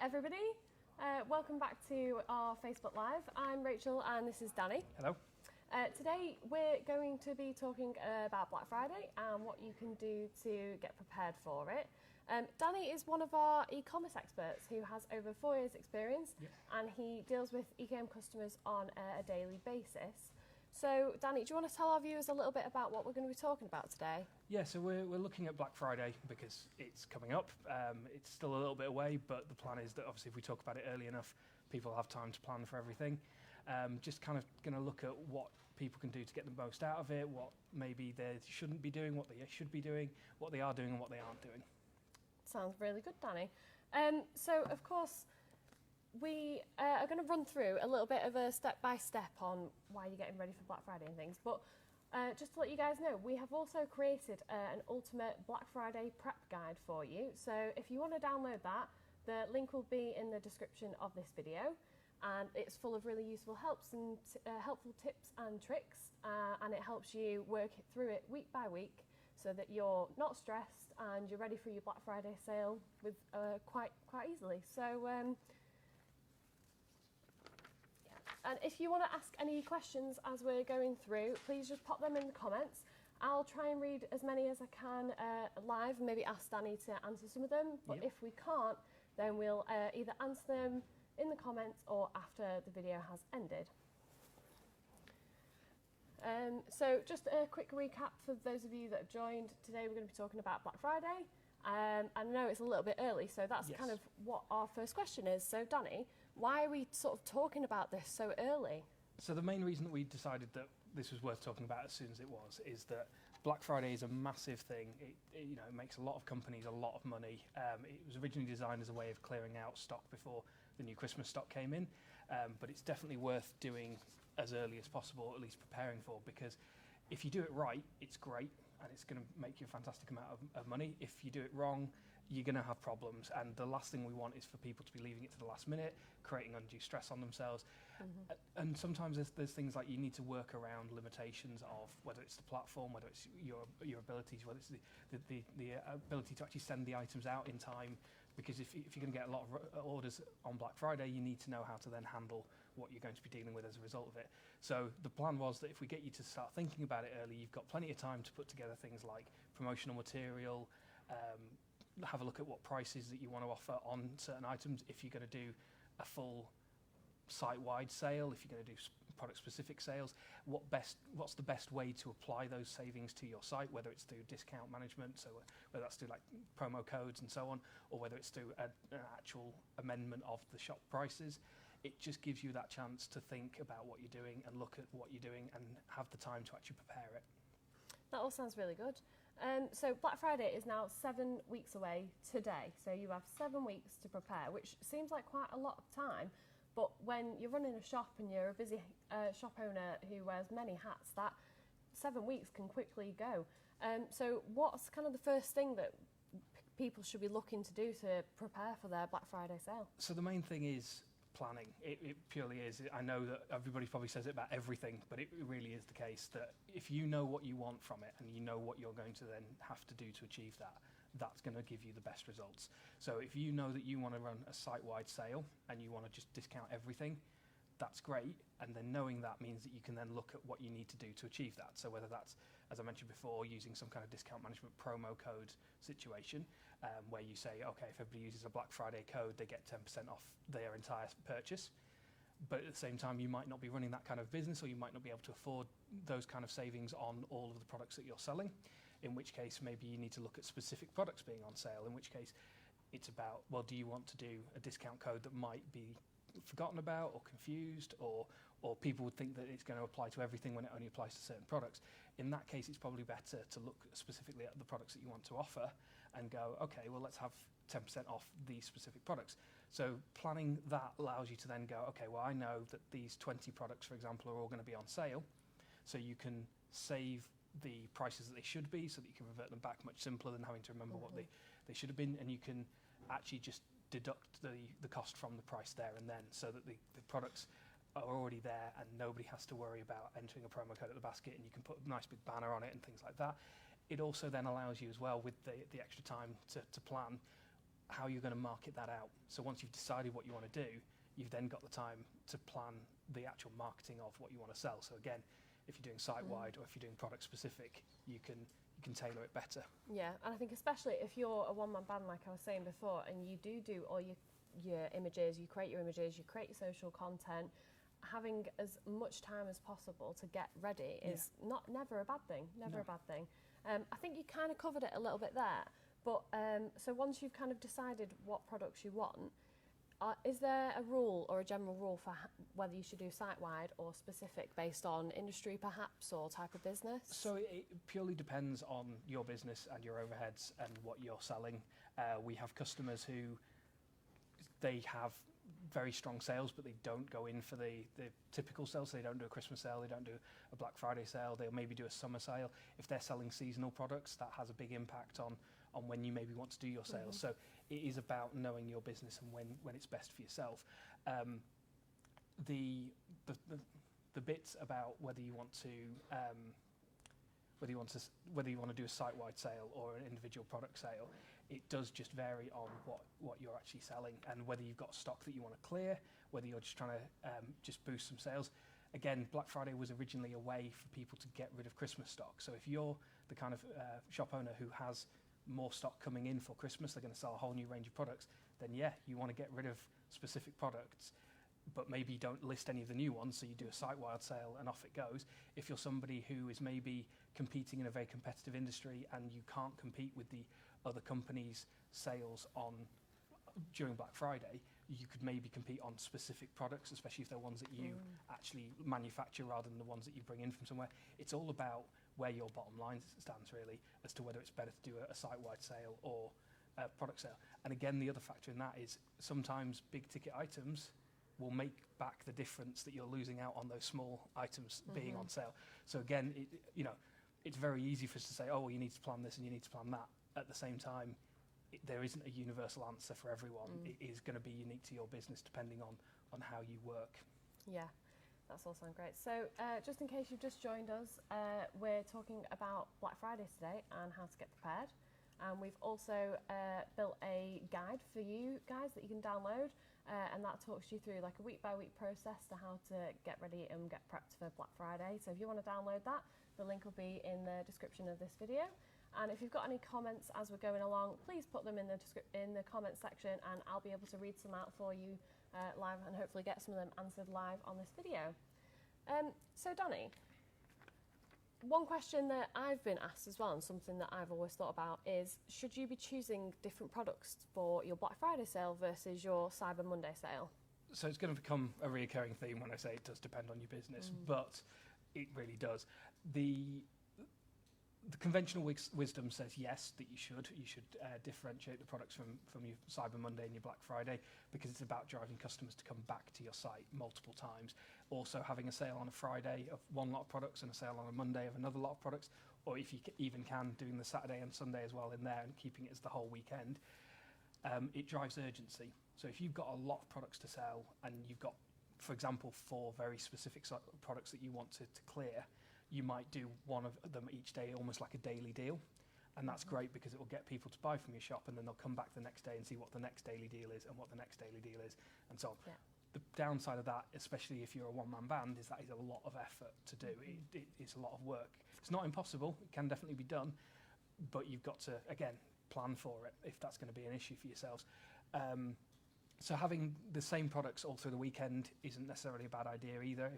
Hi everybody, welcome back to our Facebook Live. I'm Rachel and this is Danny. Hello. Today we're going to be talking about Black Friday and what you can do to get prepared for it. Danny is one of our e-commerce experts who has over 4 years experience and he deals with e-com customers on a daily basis. So Danny, do you want to tell our viewers a little bit about what we're going to be talking about today? Yeah, so we're looking at Black Friday because it's coming up. It's still a little bit away, but the plan is that obviously if we talk about it early enough, people have time to plan for everything. Just kind of going to look at what people can do to get the most out of it, what maybe they shouldn't be doing, what they should be doing, what they are doing and what they aren't doing. Sounds really good, Danny. So of course, we are going to run through a little bit of a step-by-step on why you're getting ready for Black Friday and things. But just to let you guys know, we have also created an ultimate Black Friday prep guide for you. So if you want to download that, the link will be in the description of this video. And it's full of really useful helpful tips and tricks. And it helps you work through it week by week so that you're not stressed and you're ready for your Black Friday sale with quite easily. So. And if you want to ask any questions as we're going through, please just pop them in the comments. I'll try and read as many as I can live and maybe ask Danny to answer some of them. But if we can't, then we'll either answer them in the comments or after the video has ended. So just a quick recap for those of you that have joined. Today we're going to be talking about Black Friday. I know it's a little bit early, so that's kind of what our first question is. So Danny, why are we sort of talking about this so early? So the main reason that we decided that this was worth talking about as soon as it was is that Black Friday is a massive thing. It makes a lot of companies a lot of money. It was originally designed as a way of clearing out stock before the new Christmas stock came in, but it's definitely worth doing as early as possible, at least preparing for, because if you do it right, it's great and it's going to make you a fantastic amount of money. If you do it wrong, you're going to have problems, and the last thing we want is for people to be leaving it to the last minute, creating undue stress on themselves. And sometimes there's things like you need to work around limitations of whether it's the platform, whether it's your abilities, whether it's the ability to actually send the items out in time, because if you're going to get a lot of orders on Black Friday, you need to know how to then handle what you're going to be dealing with as a result of it. So the plan was that if we get you to start thinking about it early, you've got plenty of time to put together things like promotional material, have a look at what prices that you want to offer on certain items. If you're going to do a full site-wide sale, if you're going to do product-specific sales, what's the best way to apply those savings to your site, whether it's through discount management, so whether that's through like promo codes and so on, or whether it's through an actual amendment of the shop prices. It just gives you that chance to think about what you're doing and look at what you're doing and have the time to actually prepare it. That all sounds really good. So Black Friday is now 7 weeks away today. So you have 7 weeks to prepare, which seems like quite a lot of time. But when you're running a shop and you're a busy shop owner who wears many hats, that 7 weeks can quickly go. So what's kind of the first thing that people should be looking to do to prepare for their Black Friday sale? So the main thing is planning. It purely is. I know that everybody probably says it about everything, but it really is the case that if you know what you want from it and you know what you're going to then have to do to achieve that, that's going to give you the best results. So if you know that you want to run a site-wide sale and you want to just discount everything, that's great. And then knowing that means that you can then look at what you need to do to achieve that. So whether that's, as I mentioned before, using some kind of discount management promo code situation, where you say, okay, if everybody uses a Black Friday code, they get 10% off their entire purchase. But at the same time, you might not be running that kind of business, or you might not be able to afford those kind of savings on all of the products that you're selling, in which case maybe you need to look at specific products being on sale, in which case it's about, well, do you want to do a discount code that might be forgotten about or confused, or people would think that it's going to apply to everything when it only applies to certain products. In that case, it's probably better to look specifically at the products that you want to offer and go, okay, well, let's have 10% off these specific products. So planning that allows you to then go, okay, well, I know that these 20 products, for example, are all going to be on sale. So you can save the prices that they should be so that you can revert them back much simpler than having to remember what they should have been. And you can actually just deduct the cost from the price there and then, so that the products are already there and nobody has to worry about entering a promo code at the basket, and you can put a nice big banner on it and things like that. It also then allows you as well, with the extra time to plan, how you're going to market that out. So once you've decided what you want to do, you've then got the time to plan the actual marketing of what you want to sell. So again, if you're doing site-wide or if you're doing product-specific, you can tailor it better. Yeah, and I think especially if you're a one-man band, like I was saying before, and you do all your images, you create your social content, having as much time as possible to get ready is never a bad thing. Never a bad thing. I think you kind of covered it a little bit there, but so once you've kind of decided what products you want, is there a rule or a general rule for whether you should do site-wide or specific based on industry perhaps or type of business? So it purely depends on your business and your overheads and what you're selling. We have customers who they have very strong sales, but they don't go in for the typical sales. So they don't do a Christmas sale, they don't do a Black Friday sale, they'll maybe do a summer sale. If they're selling seasonal products, that has a big impact on when you maybe want to do your sales. So it is about knowing your business and when it's best for yourself. The bits about whether you want to do a site-wide sale or an individual product sale, it does just vary on what you're actually selling and whether you've got stock that you want to clear, whether you're just trying to just boost some sales. Again, Black Friday was originally a way for people to get rid of Christmas stock. So if you're the kind of shop owner who has more stock coming in for Christmas, they're going to sell a whole new range of products, then you want to get rid of specific products, but maybe don't list any of the new ones, so you do a site-wide sale and off it goes. If you're somebody who is maybe competing in a very competitive industry and you can't compete with the other companies' sales during Black Friday, you could maybe compete on specific products, especially if they're ones that you actually manufacture rather than the ones that you bring in from somewhere. It's all about where your bottom line stands, really, as to whether it's better to do a site-wide sale or a product sale. And again, the other factor in that is sometimes big-ticket items will make back the difference that you're losing out on those small items being on sale. So again, it's very easy for us to say, oh, well, you need to plan this and you need to plan that. At the same time, there isn't a universal answer for everyone. It is going to be unique to your business depending on how you work. Yeah, that's all sound great. So just in case you've just joined us, we're talking about Black Friday today and how to get prepared. And we've also built a guide for you guys that you can download, and that talks you through like a week-by-week process to how to get ready and get prepped for Black Friday. So if you want to download that, the link will be in the description of this video. And if you've got any comments as we're going along, please put them in the comment section, and I'll be able to read some out for you live and hopefully get some of them answered live on this video. So Donny, one question that I've been asked as well, and something that I've always thought about, is should you be choosing different products for your Black Friday sale versus your Cyber Monday sale? So it's going to become a reoccurring theme when I say it does depend on your business, but it really does. The conventional wisdom says yes, that you should differentiate the products from your Cyber Monday and your Black Friday, because it's about driving customers to come back to your site multiple times. Also having a sale on a Friday of one lot of products and a sale on a Monday of another lot of products, or if you even can, doing the Saturday and Sunday as well in there and keeping it as the whole weekend, it drives urgency. So if you've got a lot of products to sell and you've got, for example, 4 very specific products that you want to clear, you might do one of them each day, almost like a daily deal. And that's great because it will get people to buy from your shop, and then they'll come back the next day and see what the next daily deal is and what the next daily deal is, and so on. Yeah. The downside of that, especially if you're a one-man band, is that is a lot of effort to do. It's a lot of work. It's not impossible. It can definitely be done, but you've got to, again, plan for it if that's going to be an issue for yourselves. So having the same products all through the weekend isn't necessarily a bad idea either.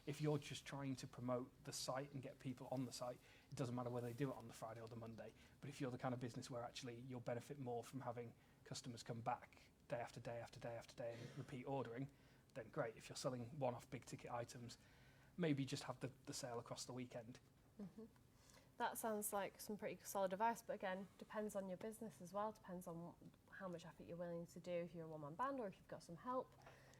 If you're just trying to promote the site and get people on the site, it doesn't matter whether they do it on the Friday or the Monday. But if you're the kind of business where actually you'll benefit more from having customers come back day after day after day after day and repeat ordering, then great. If you're selling one-off big ticket items, maybe just have the sale across the weekend. That sounds like some pretty solid advice, but again, depends on your business as well, depends on how much effort you're willing to do if you're a one-man band or if you've got some help.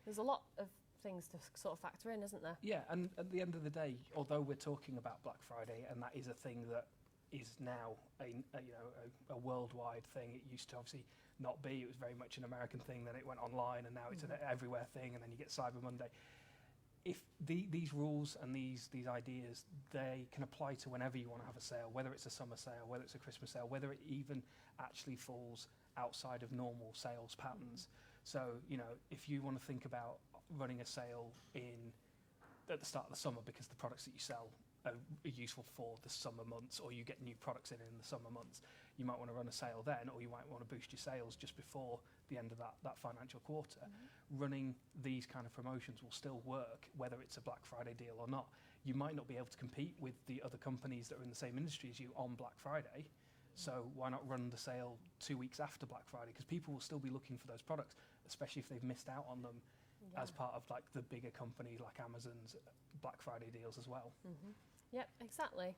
There's a lot of things to sort of factor in, isn't there? Yeah, and at the end of the day, although we're talking about Black Friday, and that is a thing that is now a worldwide thing. It used to obviously not be. It was very much an American thing, then it went online, and now it's an everywhere thing, and then you get Cyber Monday. If these rules and these ideas, they can apply to whenever you want to have a sale, whether it's a summer sale, whether it's a Christmas sale, whether it even actually falls outside of normal sales patterns. So, you know, if you want to think about running a sale at the start of the summer because the products that you sell are useful for the summer months, or you get new products in the summer months, you might want to run a sale then, or you might want to boost your sales just before the end of that financial quarter. Running these kind of promotions will still work, whether it's a Black Friday deal or not. You might not be able to compete with the other companies that are in the same industry as you on Black Friday, so why not run the sale 2 weeks after Black Friday? Because people will still be looking for those products, especially if they've missed out on them as part of like the bigger companies like Amazon's Black Friday deals as well. Yep, exactly.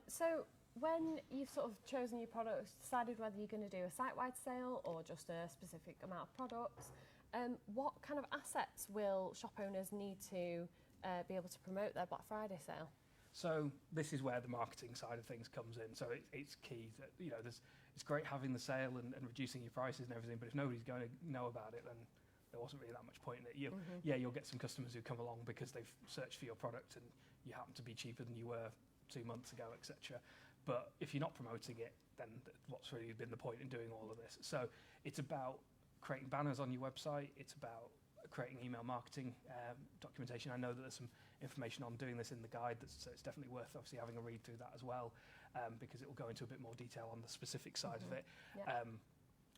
So when you've sort of chosen your products, decided whether you're going to do a site-wide sale or just a specific amount of products, what kind of assets will shop owners need to be able to promote their Black Friday sale? So this is where the marketing side of things comes in. So it's key that, you know, it's great having the sale and reducing your prices and everything, but if nobody's going to know about it, then there wasn't really that much point in it. You'll get some customers who come along because they've searched for your product and you happen to be cheaper than you were 2 months ago, etc. But if you're not promoting it, then what's really been the point in doing all of this? So it's about creating banners on your website. It's about creating email marketing documentation. I know that there's some information on doing this in the guide, so it's definitely worth obviously having a read through that as well, because it will go into a bit more detail on the specific side of it.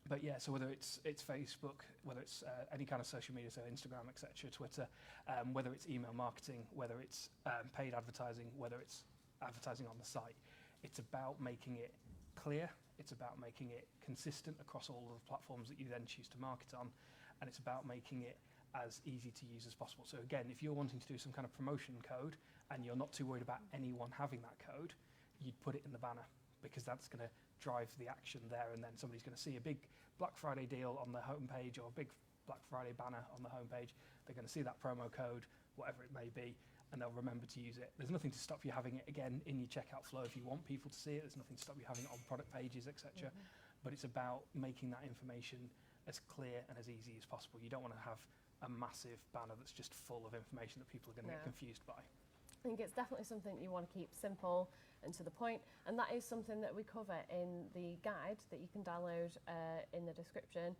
But yeah, so whether it's Facebook, whether it's any kind of social media, so Instagram, etc., Twitter, whether it's email marketing, whether it's paid advertising, whether it's advertising on the site, it's about making it clear, it's about making it consistent across all of the platforms that you then choose to market on, and it's about making it as easy to use as possible. So again, if you're wanting to do some kind of promotion code and you're not too worried about anyone having that code, you'd put it in the banner, because that's going to drive the action there, and then somebody's going to see a big Black Friday deal on the homepage or a big Black Friday banner on the homepage. They're going to see that promo code, whatever it may be, and they'll remember to use it. There's nothing to stop you having it again in your checkout flow if you want people to see it. There's nothing to stop you having it on product pages, etc. But it's about making that information as clear and as easy as possible. You don't want to have a massive banner that's just full of information that people are going to get confused by. I think it's definitely something you want to keep simple and to the point, and that is something that we cover in the guide that you can download in the description,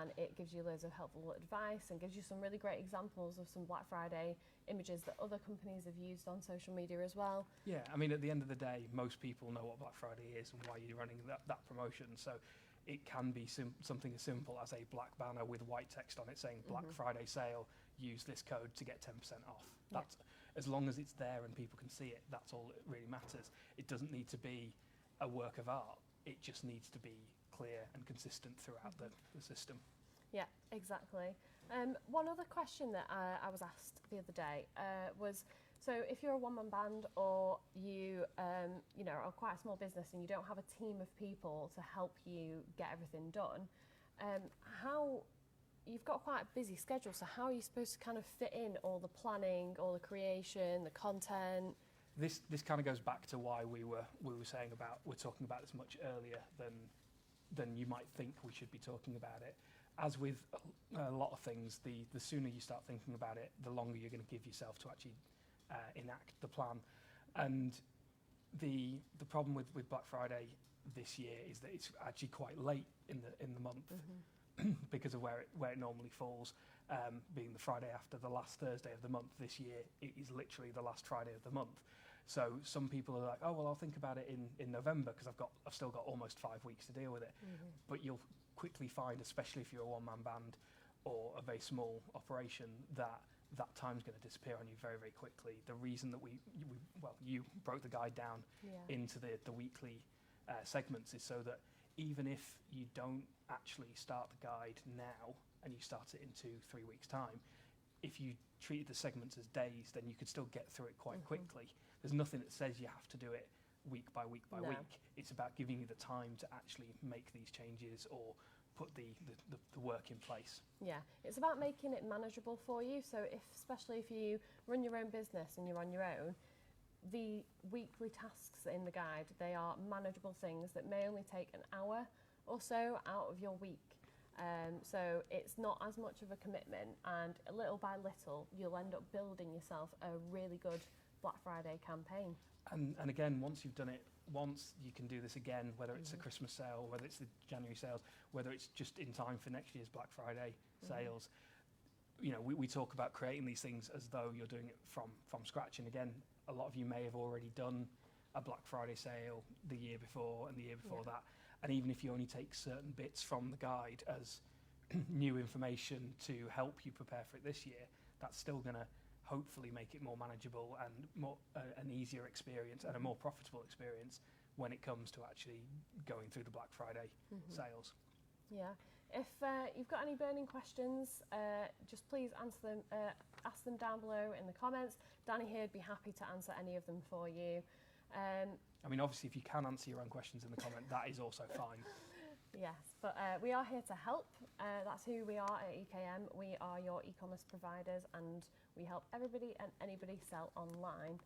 and it gives you loads of helpful advice and gives you some really great examples of some Black Friday images that other companies have used on social media as well. Yeah, I mean, at the end of the day, most people know what Black Friday is and why you're running that promotion, so it can be something as simple as a black banner with white text on it saying Black Friday sale, use this code to get 10% off. That's as long as it's there and people can see it, that's all that really matters. It doesn't need to be a work of art, it just needs to be clear and consistent throughout the system. Yeah, exactly. One other question that I was asked the other day was, so if you're a one-man band or you are quite a small business and you don't have a team of people to help you get everything done, you've got quite a busy schedule, so how are you supposed to kind of fit in all the planning, all the creation, the content? This kind of goes back to why we were saying about, we're talking about this much earlier than you might think we should be talking about it. As with a lot of things, the sooner you start thinking about it, the longer you're going to give yourself to actually enact the plan. And the problem with Black Friday this year is that it's actually quite late in the month. Because of where it normally falls, being the Friday after the last Thursday of the month. This year it is literally the last Friday of the month. So some people are like, oh well, I'll think about it in November because I've still got almost 5 weeks to deal with it. But you'll quickly find, especially if you're a one-man band or a very small operation, that time's going to disappear on you very, very quickly. The reason that you broke the guide down into the weekly segments is so that even if you don't actually start the guide now and you start it in 2-3 weeks' time, if you treated the segments as days, then you could still get through it quite quickly. There's nothing that says you have to do it week by week by week. It's about giving you the time to actually make these changes or put the work in place. Yeah, it's about making it manageable for you. So especially if you run your own business and you're on your own, the weekly tasks in the guide, they are manageable things that may only take an hour or so out of your week. So it's not as much of a commitment, and little by little you'll end up building yourself a really good Black Friday campaign. And again, once you've done it once, you can do this again, whether it's a Christmas sale, whether it's the January sales, whether it's just in time for next year's Black Friday sales. You know, we talk about creating these things as though you're doing it from scratch. And again, a lot of you may have already done a Black Friday sale the year before and the year before that. And even if you only take certain bits from the guide as new information to help you prepare for it this year, that's still going to hopefully make it more manageable and more an easier experience and a more profitable experience when it comes to actually going through the Black Friday sales. Yeah. If you've got any burning questions, just please answer them, ask them down below in the comments. Danny here would be happy to answer any of them for you. I mean, obviously, if you can answer your own questions in the comment, that is also fine. Yes, but we are here to help. That's who we are at EKM. We are your e-commerce providers, and we help everybody and anybody sell online.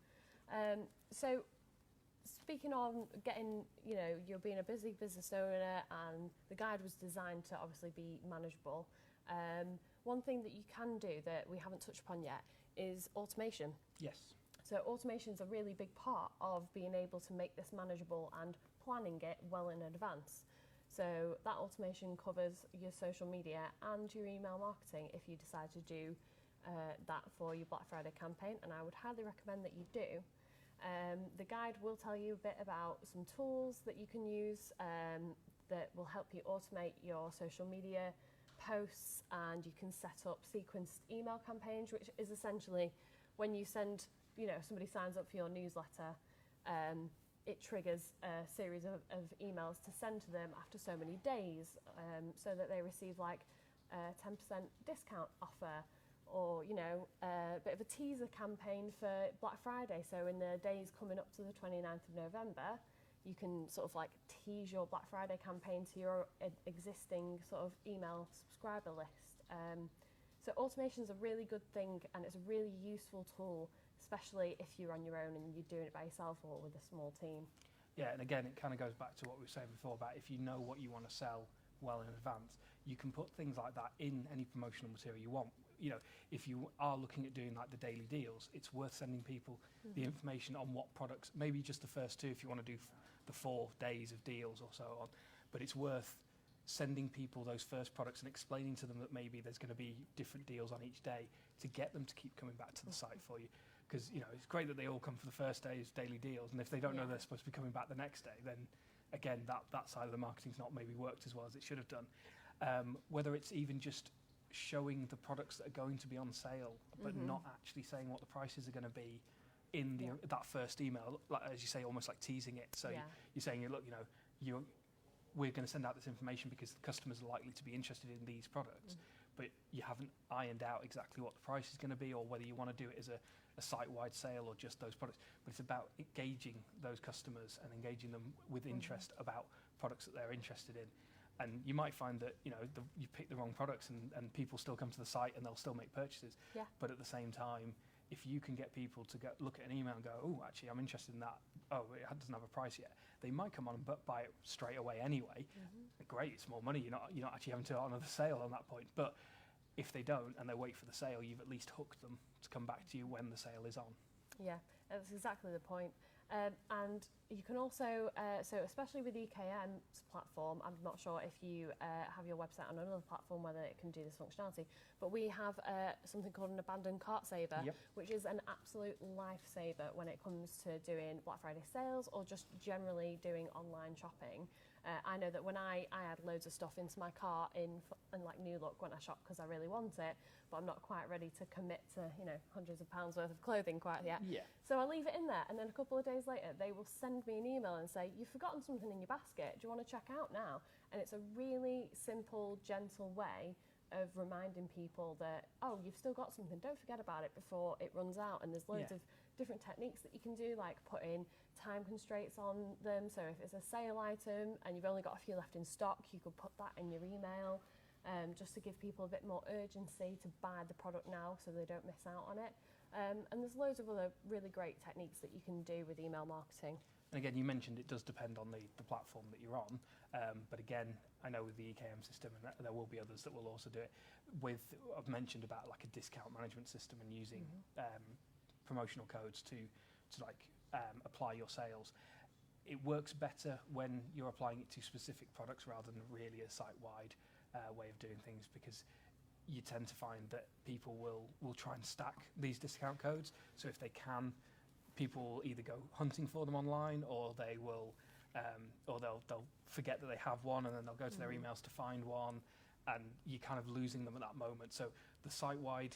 So speaking on getting, you know, you're being a busy business owner, and the guide was designed to obviously be manageable. One thing that you can do that we haven't touched upon yet is automation. Yes. So automation is a really big part of being able to make this manageable and planning it well in advance. So that automation covers your social media and your email marketing if you decide to do that for your Black Friday campaign, and I would highly recommend that you do. The guide will tell you a bit about some tools that you can use that will help you automate your social media posts, and you can set up sequenced email campaigns, which is essentially when you send, you know, somebody signs up for your newsletter, it triggers a series of emails to send to them after so many days, so that they receive like a 10% discount offer, or, you know, a bit of a teaser campaign for Black Friday. So in the days coming up to the 29th of November, you can sort of like tease your Black Friday campaign to your existing sort of email subscriber list. So automation is a really good thing, and it's a really useful tool, especially if you're on your own and you're doing it by yourself or with a small team. Yeah, and again, it kind of goes back to what we were saying before about if you know what you want to sell well in advance, you can put things like that in any promotional material you want. You know, if you are looking at doing like the daily deals, it's worth sending people the information on what products, maybe just the first two if you want to do the 4 days of deals or so on, but it's worth sending people those first products and explaining to them that maybe there's going to be different deals on each day to get them to keep coming back to the site for you. Because, you know, it's great that they all come for the first day's daily deals, and if they don't know they're supposed to be coming back the next day, then again, that side of the marketing's not maybe worked as well as it should have done. Whether it's even just showing the products that are going to be on sale, but not actually saying what the prices are going to be in the that first email, like, as you say, almost like teasing it. So you're saying, look, you know, we're going to send out this information because the customers are likely to be interested in these products, but you haven't ironed out exactly what the price is going to be, or whether you want to do it as a site-wide sale or just those products. But it's about engaging those customers and engaging them with interest about products that they're interested in. And you might find that, you know, you pick the wrong products and people still come to the site and they'll still make purchases. Yeah. But at the same time, if you can get people to go look at an email and go, oh, actually, I'm interested in that. Oh, it doesn't have a price yet. They might come on and buy it straight away anyway. Great, it's more money. You're not actually having to do another sale on that point. But if they don't and they wait for the sale, you've at least hooked them to come back to you when the sale is on. Yeah, that's exactly the point. And you can also, so especially with the EKM's platform, I'm not sure if you have your website on another platform whether it can do this functionality, but we have something called an abandoned cart saver, which is an absolute lifesaver when it comes to doing Black Friday sales or just generally doing online shopping. I know that when I add loads of stuff into my cart in like New Look when I shop because I really want it, but I'm not quite ready to commit to, you know, hundreds of pounds worth of clothing quite yet. So I leave it in there, and then a couple of days later they will send me an email and say, you've forgotten something in your basket, do you want to check out now? And it's a really simple, gentle way of reminding people that, oh, you've still got something, don't forget about it before it runs out. And there's loads of different techniques that you can do, like putting time constraints on them. So if it's a sale item and you've only got a few left in stock, you could put that in your email, just to give people a bit more urgency to buy the product now so they don't miss out on it. And there's loads of other really great techniques that you can do with email marketing. And again, you mentioned it does depend on the platform that you're on. But again, I know with the EKM system, and there will be others that will also do it, I've mentioned about like a discount management system and using promotional codes to apply your sales. it works better when you're applying it to specific products rather than really a site-wide way of doing things, because you tend to find that people will try and stack these discount codes. So if they can, people will either go hunting for them online, or they will, or they'll forget that they have one, and then they'll go to their emails to find one, and you're kind of losing them at that moment. So the site-wide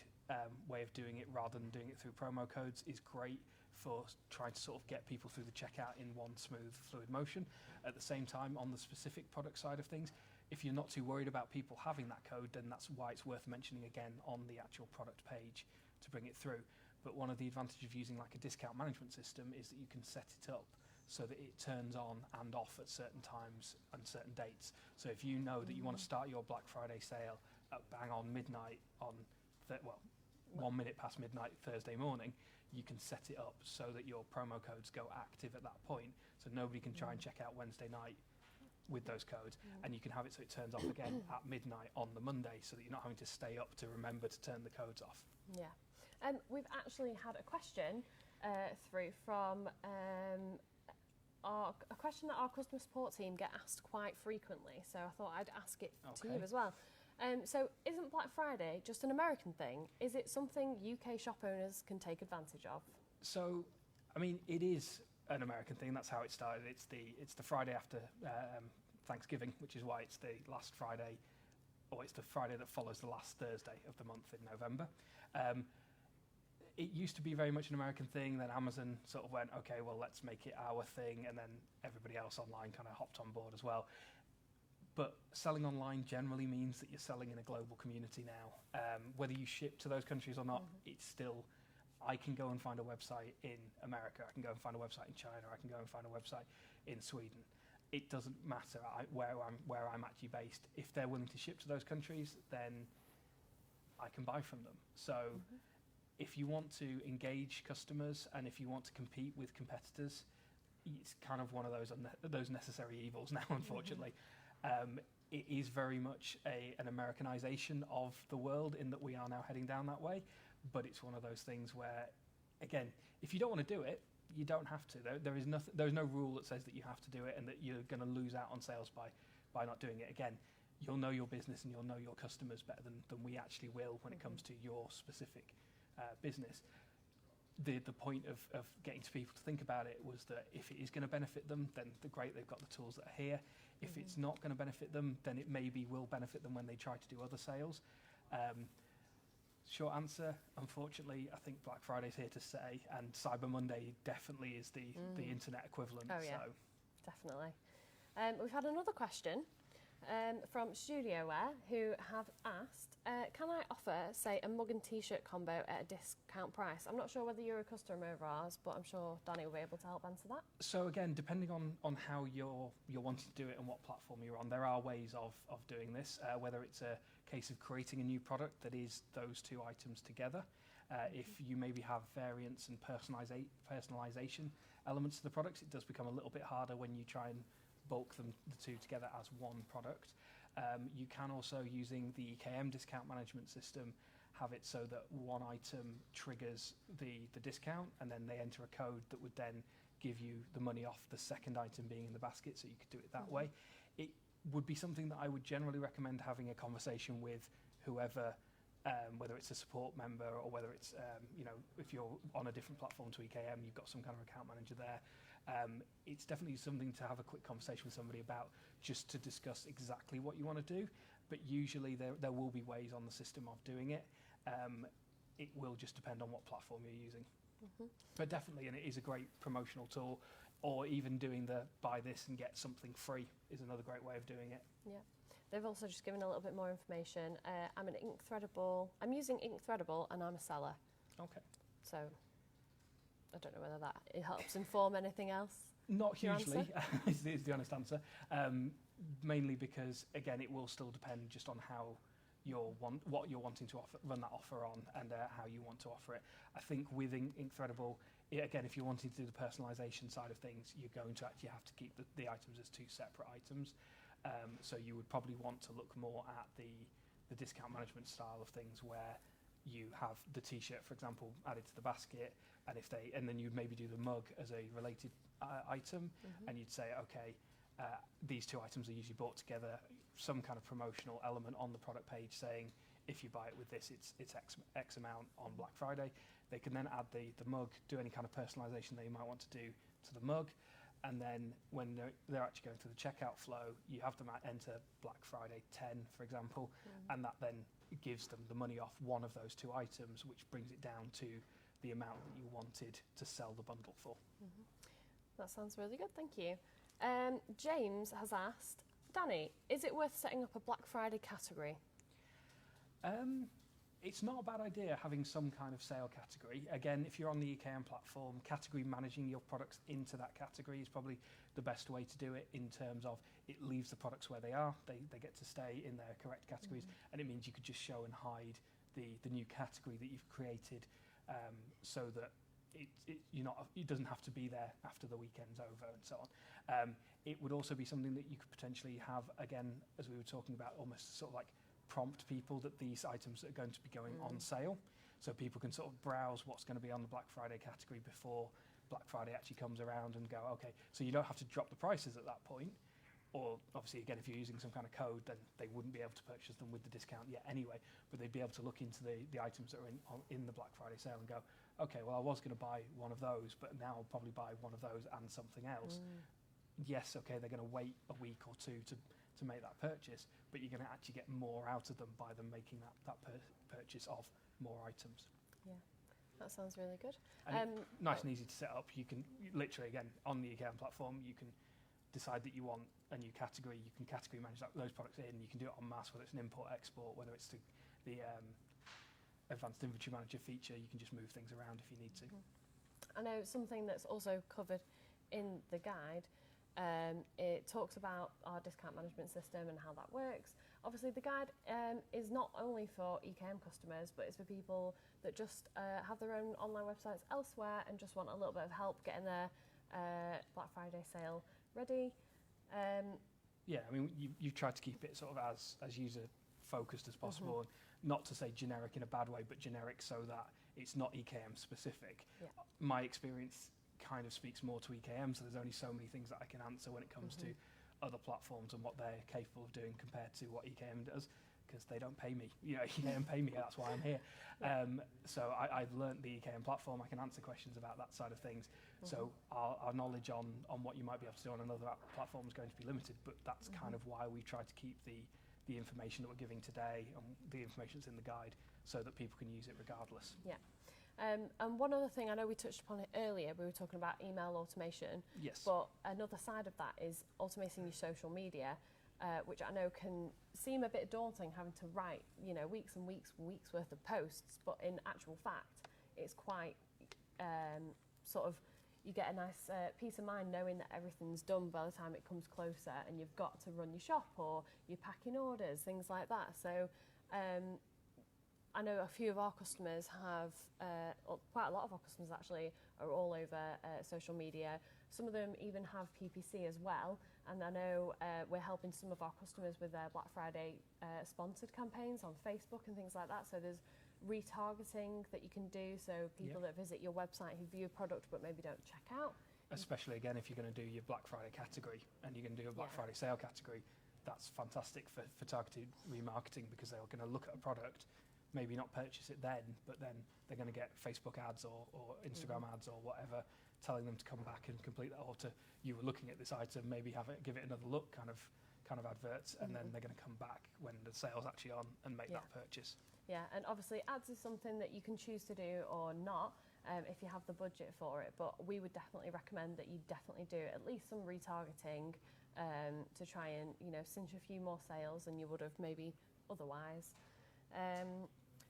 way of doing it, rather than doing it through promo codes, is great for trying to sort of get people through the checkout in one smooth, fluid motion. At the same time, on the specific product side of things, if you're not too worried about people having that code, then that's why it's worth mentioning again on the actual product page to bring it through. But one of the advantages of using like a discount management system is that you can set it up so that it turns on and off at certain times and certain dates. So if you know that you want to start your Black Friday sale at bang on midnight on, 1 minute past midnight Thursday morning, you can set it up so that your promo codes go active at that point, so nobody can try and check out Wednesday night with those codes, and you can have it so it turns off again at midnight on the Monday, so that you're not having to stay up to remember to turn the codes off. Yeah. We've actually had a question through from a question that our customer support team get asked quite frequently, so I thought I'd ask it to you as well. So isn't Black Friday just an American thing? Is it something UK shop owners can take advantage of? So, I mean, it is an American thing. That's how it started. It's the Friday after Thanksgiving, which is why it's the last Friday, or it's the Friday that follows the last Thursday of the month in November. It used to be very much an American thing. Then Amazon sort of went, okay, well, let's make it our thing, and then everybody else online kind of hopped on board as well. But selling online generally means that you're selling in a global community now. Whether you ship to those countries or not, it's still, I can go and find a website in America, I can go and find a website in China, I can go and find a website in Sweden. It doesn't matter where I'm actually based. If they're willing to ship to those countries, then I can buy from them. So if you want to engage customers and if you want to compete with competitors, it's kind of one of those necessary evils now, unfortunately. It is very much an Americanization of the world, in that we are now heading down that way. But it's one of those things where, again, if you don't want to do it, you don't have to. There's no rule that says that you have to do it and that you're going to lose out on sales by not doing it. Again, you'll know your business and you'll know your customers better than we actually will when it comes to your specific business. The point of getting to people to think about it was that if it is going to benefit them, then great, they've got the tools that are here. If it's not going to benefit them, then it maybe will benefit them when they try to do other sales. Short answer, unfortunately, I think Black Friday's here to stay, and Cyber Monday definitely is the internet equivalent. Oh yeah, definitely. We've had another question from StudioWare, who have asked, can I offer, say, a mug and t-shirt combo at a discount price? I'm not sure whether you're a customer of ours, but I'm sure Danny will be able to help answer that. So again, depending on how you're wanting to do it and what platform you're on, there are ways of doing this, whether it's a case of creating a new product that is those two items together. If you maybe have variants and personalization elements to the products, it does become a little bit harder when you try and bulk the two together as one product. You can also, using the EKM discount management system, have it so that one item triggers the discount, and then they enter a code that would then give you the money off the second item being in the basket, so you could do it that way. It would be something that I would generally recommend having a conversation with whoever, whether it's a support member or whether it's, if you're on a different platform to EKM, you've got some kind of account manager there. It's definitely something to have a quick conversation with somebody about, just to discuss exactly what you want to do. But usually there will be ways on the system of doing it. It will just depend on what platform you're using. But definitely, and it is a great promotional tool, or even doing the buy this and get something free is another great way of doing it. Yeah. They've also just given a little bit more information. I'm using Ink Threadable and I'm a seller. Okay. So I don't know whether it helps inform anything else. Not hugely, is the honest answer. Mainly because, again, it will still depend just on how what you're wanting to run that offer on, and how you want to offer it. I think with Ink Threadable, again, if you're wanting to do the personalisation side of things, you're going to actually have to keep the items as two separate items. So you would probably want to look more at the discount management style of things, where you have the t-shirt, for example, added to the basket, and then you'd maybe do the mug as a related item, and you'd say, okay, these two items are usually bought together, some kind of promotional element on the product page saying, if you buy it with this, it's X amount on Black Friday. They can then add the mug, do any kind of personalisation that you might want to do to the mug, and then when they're actually going through the checkout flow, you have them enter Black Friday 10, for example, and that then gives them the money off one of those two items, which brings it down to the amount that you wanted to sell the bundle for. That sounds really good, thank you. James has asked, Danny, is it worth setting up a Black Friday category? It's not a bad idea having some kind of sale category. Again, if you're on the EKM platform, category managing your products into that category is probably the best way to do it, in terms of it leaves the products where they are, they get to stay in their correct categories, and it means you could just show and hide the new category that you've created, so that it doesn't have to be there after the weekend's over and so on. It would also be something that you could potentially have, again, as we were talking about, almost sort of like prompt people that these items are going to be going on sale, so people can sort of browse what's going to be on the Black Friday category before Black Friday actually comes around, and go, okay, so you don't have to drop the prices at that point, or obviously again, if you're using some kind of code, then they wouldn't be able to purchase them with the discount yet anyway, but they'd be able to look into the items that are in the Black Friday sale and go, okay, well, I was going to buy one of those, but now I'll probably buy one of those and something else. Yes, okay, they're going to wait a week or two to make that purchase, but you're going to actually get more out of them by them making that purchase of more items. Yeah, that sounds really good. And nice and easy to set up. You can literally, again, on the EKM platform, you can decide that you want a new category. You can category manage those products in. You can do it en masse, whether it's an import-export, whether it's the advanced inventory manager feature. You can just move things around if you need to. I know something that's also covered in the guide. It talks about our discount management system and how that works. Obviously, the guide is not only for EKM customers, but it's for people that just have their own online websites elsewhere and just want a little bit of help getting their Black Friday sale ready. Yeah, I mean, you've tried to keep it sort of as user-focused as possible, and not to say generic in a bad way, but generic so that it's not EKM specific. Yeah. My experience kind of speaks more to EKM, so there's only so many things that I can answer when it comes to other platforms and what they're capable of doing compared to what EKM does, because they don't pay me. EKM pay me, that's why I'm here. So I've learnt the EKM platform. I can answer questions about that side of things. So our knowledge on what you might be able to do on another platform is going to be limited, but that's kind of why we try to keep the information that we're giving today and the information that's in the guide, so that people can use it regardless. Yeah. And one other thing, I know we touched upon it earlier, we were talking about email automation. Yes. But another side of that is automating your social media, which I know can seem a bit daunting, having to write, weeks and weeks and weeks worth of posts. But in actual fact, it's quite you get a nice peace of mind knowing that everything's done by the time it comes closer, and you've got to run your shop or you're packing orders, things like that. So I know a few of our customers have, quite a lot of our customers actually, are all over social media. Some of them even have PPC as well. And I know we're helping some of our customers with their Black Friday sponsored campaigns on Facebook and things like that. So there's retargeting that you can do. So people that visit your website who view a product but maybe don't check out. Especially, again, if you're going to do your Black Friday category and you're going to do a Black Friday sale category, that's fantastic for targeted remarketing, because they're going to look at a product, maybe not purchase it then, but then they're going to get Facebook ads or Instagram ads or whatever telling them to come back and complete that, or to, you were looking at this item, maybe give it another look kind of adverts, and then they're going to come back when the sale's actually on and make that purchase. Yeah, and obviously ads is something that you can choose to do or not if you have the budget for it, but we would definitely recommend that you definitely do at least some retargeting to try and cinch a few more sales than you would have maybe otherwise.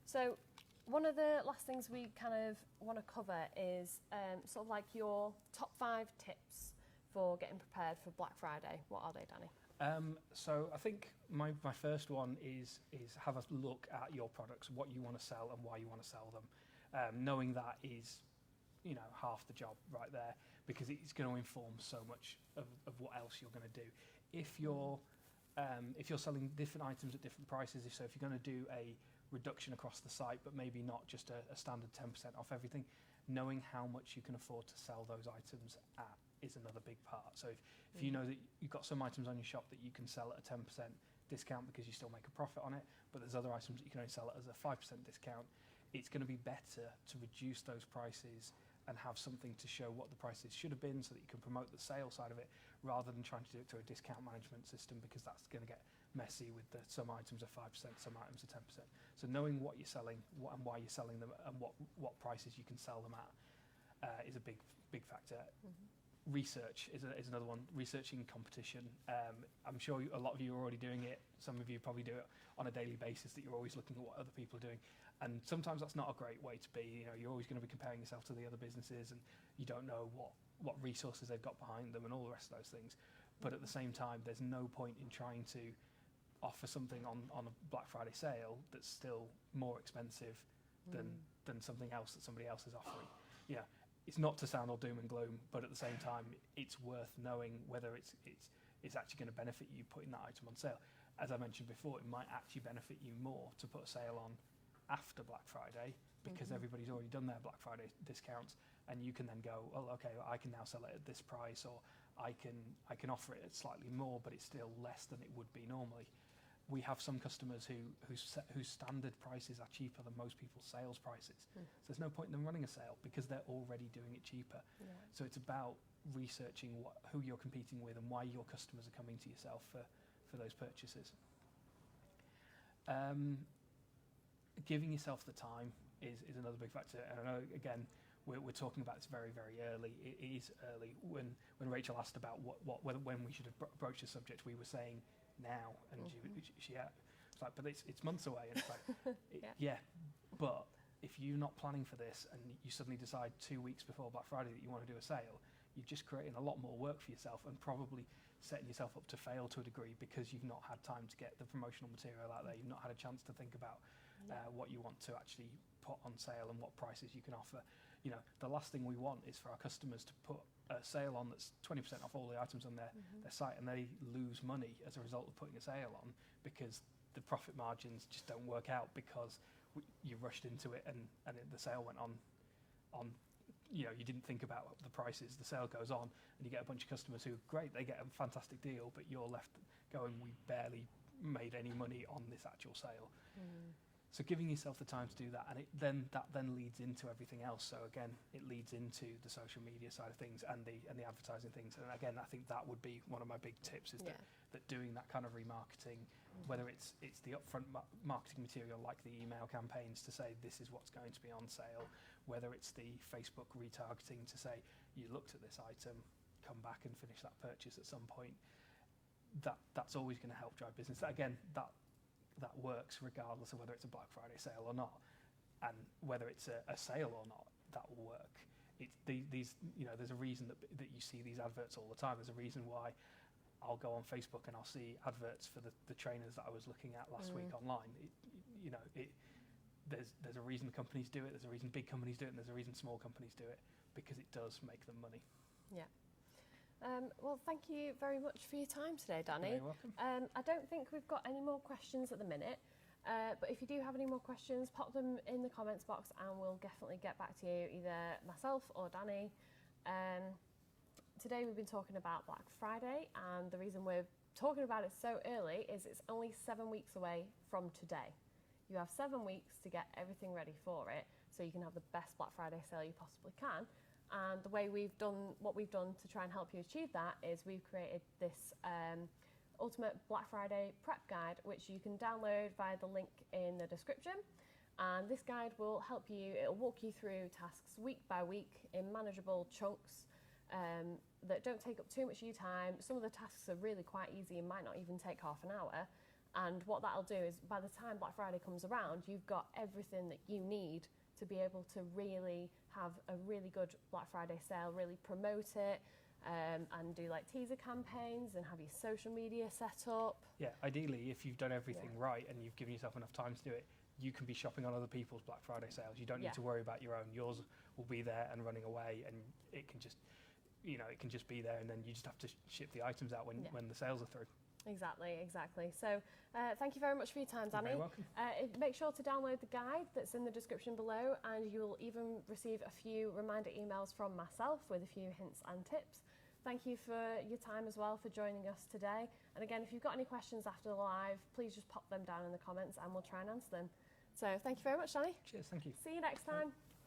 So one of the last things we kind of want to cover is sort of like your top 5 tips for getting prepared for Black Friday. What are they, Danny? So I think my first one is have a look at your products, what you want to sell and why you want to sell them. Knowing that is, half the job right there, because it's going to inform so much of what else you're going to do. If you're selling different items at different prices, if you're going to do a reduction across the site, but maybe not just a standard 10% off everything, knowing how much you can afford to sell those items at is another big part. So if you know that you've got some items on your shop that you can sell at a 10% discount because you still make a profit on it, but there's other items that you can only sell it as a 5% discount, it's going to be better to reduce those prices and have something to show what the prices should have been so that you can promote the sale side of it rather than trying to do it through a discount management system, because that's going to get messy with some items are 5%, some items are 10%. So knowing what you're selling and why you're selling them and what prices you can sell them at is a big factor. Research is another one. Researching competition. I'm sure a lot of you are already doing it. Some of you probably do it on a daily basis, that you're always looking at what other people are doing. And sometimes that's not a great way to be. You're always going to be comparing yourself to the other businesses, and you don't know what resources they've got behind them and all the rest of those things. But at the same time, there's no point in trying to offer something on a Black Friday sale that's still more expensive than something else that somebody else is offering. It's not to sound all doom and gloom, but at the same time, it's worth knowing whether it's actually going to benefit you putting that item on sale. As I mentioned before, it might actually benefit you more to put a sale on after Black Friday, because everybody's already done their Black Friday discounts, and you can then go, oh, okay, well, I can now sell it at this price, or I can offer it at slightly more, but it's still less than it would be normally. We have some customers whose standard prices are cheaper than most people's sales prices. So there's no point in them running a sale because they're already doing it cheaper. Yeah. So it's about researching who you're competing with and why your customers are coming to yourself for those purchases. Giving yourself the time is another big factor. And I know, again, we're talking about this very, very early. It is early. When Rachel asked about when we should approach the subject, we were saying now, and she was like, but it's months away. And it's like, but if you're not planning for this and you suddenly decide 2 weeks before Black Friday that you want to do a sale, you're just creating a lot more work for yourself and probably setting yourself up to fail to a degree, because you've not had time to get the promotional material out there. You've not had a chance to think about what you want to actually put on sale and what prices you can offer. The last thing we want is for our customers to put a sale on that's 20% off all the items on their site, and they lose money as a result of putting a sale on, because the profit margins just don't work out because you rushed into it and the sale went on. You didn't think about the prices. The sale goes on, and you get a bunch of customers who, great, they get a fantastic deal, but you're left going, we barely made any money on this actual sale. So giving yourself the time to do that, and that then leads into everything else. So again, it leads into the social media side of things and the advertising things. And again, I think that would be one of my big tips, is that doing that kind of remarketing, whether it's the upfront marketing material like the email campaigns to say this is what's going to be on sale, whether it's the Facebook retargeting to say you looked at this item, come back and finish that purchase at some point. That's always going to help drive business. Again, that works regardless of whether it's a Black Friday sale or not, and whether it's a sale or not, that will work. There's a reason that you see these adverts all the time. There's a reason why I'll go on Facebook and I'll see adverts for the trainers that I was looking at last week online. There's a reason companies do it. There's a reason big companies do it, and there's a reason small companies do it, because it does make them money. Yeah. Well, thank you very much for your time today, Danny. You're welcome. I don't think we've got any more questions at the minute, but if you do have any more questions, pop them in the comments box and we'll definitely get back to you, either myself or Danny. Today we've been talking about Black Friday, and the reason we're talking about it so early is it's only 7 weeks away from today. You have 7 weeks to get everything ready for it, so you can have the best Black Friday sale you possibly can. And the way what we've done to try and help you achieve that is we've created this ultimate Black Friday prep guide, which you can download via the link in the description. And this guide will help you, it'll walk you through tasks week by week in manageable chunks that don't take up too much of your time. Some of the tasks are really quite easy and might not even take half an hour. And what that'll do is, by the time Black Friday comes around, you've got everything that you need to be able to really have a really good Black Friday sale, really promote it, and do like teaser campaigns and have your social media set up. Yeah, ideally, if you've done everything right and you've given yourself enough time to do it, you can be shopping on other people's Black Friday sales. You don't need to worry about your own. Yours will be there and running away, and it can just be there, and then you just have to ship the items out when the sales are through. Exactly. So thank you very much for your time, Danny. You're very welcome. Make sure to download the guide that's in the description below, and you'll even receive a few reminder emails from myself with a few hints and tips. thank you for your time as well, for joining us today. And again, if you've got any questions after the live, please just pop them down in the comments and we'll try and answer them. So thank you very much, Danny. Cheers, thank you. See you next time. Bye.